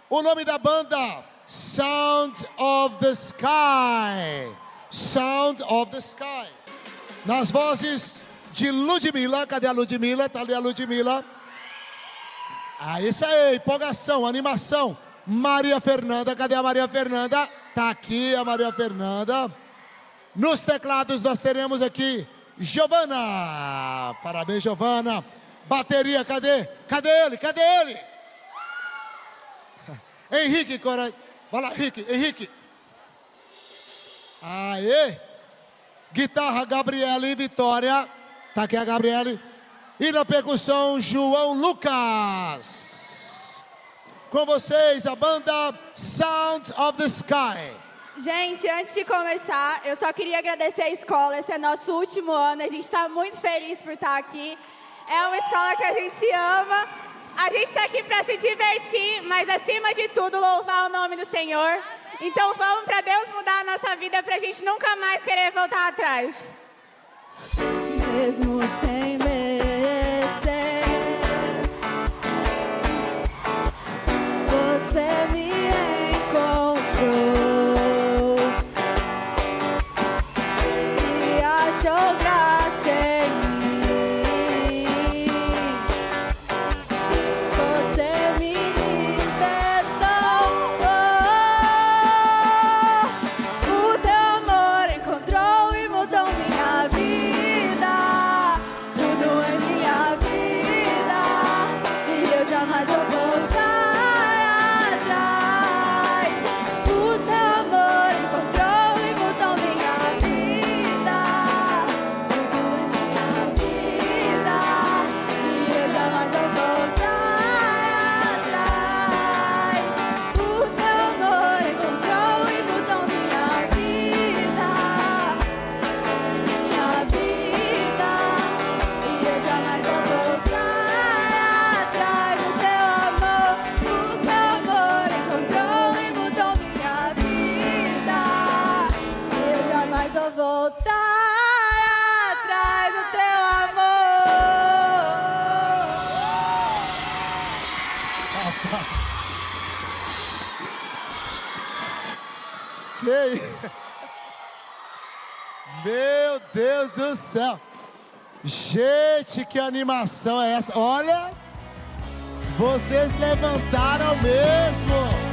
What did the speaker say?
O nome da banda, Sound of the Sky. Sound of the Sky. Nas vozes de Ludmilla. Cadê a Ludmilla? Tá ali a Ludmilla. Ah, isso aí, empolgação, animação. Maria Fernanda, cadê a Maria Fernanda? Tá aqui a Maria Fernanda. Nos teclados nós teremos aqui Giovana. Parabéns, Giovana. Bateria, cadê? Cadê ele? Cadê ele? Henrique, vai lá, Henrique. Aê. Guitarra, Gabriele Vitória. Tá aqui a Gabriele. E na percussão, João Lucas. Com vocês, a banda Sound of the Sky. Gente, antes de começar, eu só queria agradecer a escola. Esse é nosso último ano. A gente está muito feliz por estar aqui. É uma escola que a gente ama. A gente está aqui para se divertir, mas acima de tudo, louvar o nome do Senhor. Então vamos para Deus mudar a nossa vida, para a gente nunca mais querer voltar atrás. Mesmo sem merecer, você me encontrou e achou graça em mim. Você me libertou. O teu amor encontrou e mudou minha vida. Tudo em minha vida. E eu jamais vou voltar atrás. O teu amor encontrou e mudou minha vida. Tudo em minha vida. E eu jamais vou voltar atrás. O teu amor encontrou e mudou minha vida. Minha vida. E eu jamais vou voltar atrás. O teu amor encontrou e mudou minha vida. Eu jamais vou voltar atrás do teu amor. Que isso? Meu Deus do céu. Gente, que animação é essa? Olha, vocês levantaram mesmo.